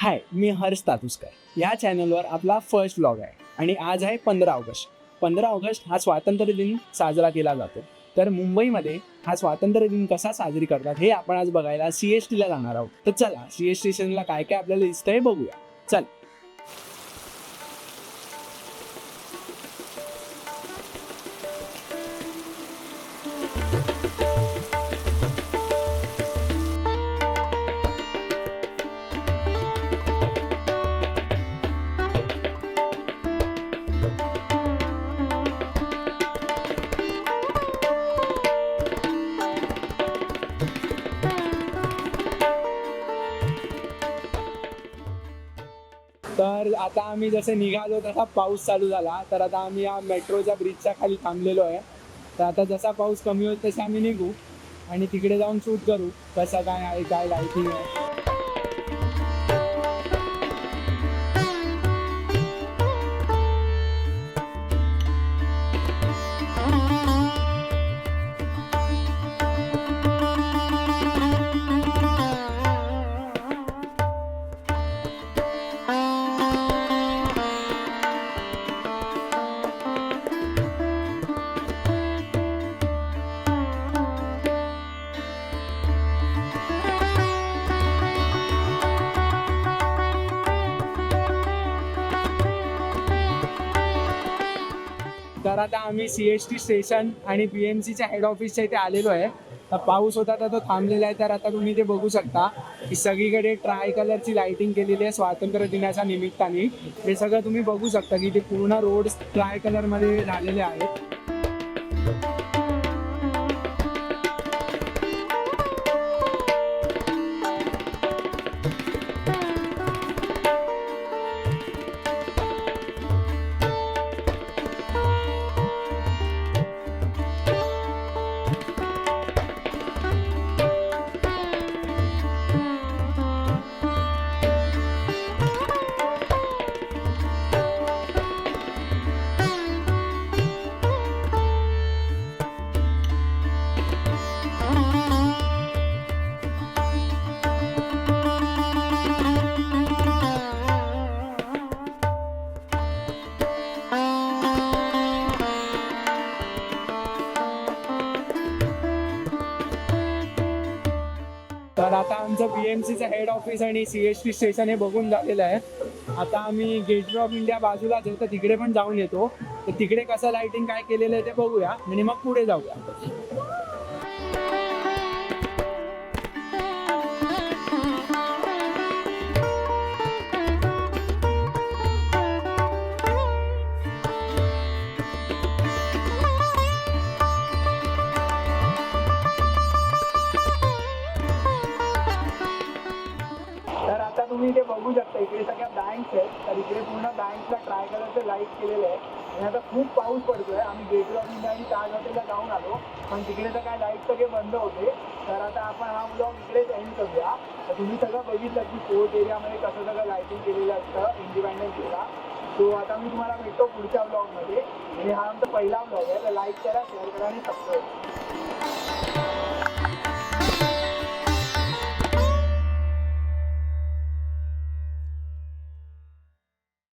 हाय, मी हर्ष तातुसकर. या चॅनलवर आपला फर्स्ट व्लॉग आहे आणि आज आहे 15 ऑगस्ट. 15 ऑगस्ट हा स्वातंत्र्य दिन साजरा केला जातो. तर मुंबईमध्ये हा स्वातंत्र्य दिन कसा साजरी करतात हे आपण आज बघायला CSTला जाणार आहोत. तर चला CS स्टेशनला काय काय आपल्याला दिसतंय बघूया. चल. तर आता आम्ही जसे निघालो तसा पाऊस चालू झाला. तर आता आम्ही या मेट्रोच्या ब्रिजच्या खाली थांबलेलो आहे. तर आता जसा पाऊस कमी होईल तसे आम्ही निघू आणि तिकडे जाऊन शूट करू कसं काय आहे, काय लाईटिंग आहे. तर आता आम्ही CST स्टेशन आणि BMCच्या हेड ऑफिसच्या इथे आलेलो आहे. तर पाऊस होता तर तो थांबलेला आहे. तर आता तुम्ही ते बघू शकता की सगळीकडे ट्राय कलरची लाइटिंग केलेली आहे स्वातंत्र्य दिनाच्या निमित्ताने. हे सगळं तुम्ही बघू शकता की ते पूर्ण रोड ट्राय कलरमध्ये झालेले आहेत. तर आता आमचं BMCचं हेड ऑफिस आणि CST स्टेशन हे बघून झालेलं आहे. आता आम्ही गेटवे ऑफ इंडिया बाजूलाच आहे तर तिकडे पण जाऊन येतो. तर तिकडे कसं लाइटिंग काय केलेलं आहे ते बघूया आणि मग पुढे जाऊया. तर आता तुम्ही इथे बघू शकता इकडे सगळ्या बँक्स आहेत. तर इकडे पूर्ण बँकला ट्राय कलरचं लाईट केलेलं आहे आणि आता खूप पाऊस पडतोय. आम्ही गेटवे ऑफ इंडिया आणि ताज हॉटेलला जाऊन आलो पण तिकडे तर काय लाईट सगळे बंद होते. तर आता आपण हा ब्लॉग इकडेच एंड करूया. तर तुम्ही सगळं बघितलं की फोर्ट एरियामध्ये कसं सगळं लाईटिंग केलेलं असतं इंडिपेंडन्स डेला. सो आता मी तुम्हाला भेटतो पुढच्या ब्लॉगमध्ये आणि हा आमचा पहिला ब्लॉग आहे. तर लाईक करा, शेअर करा आणि सबस्क्राईब करा.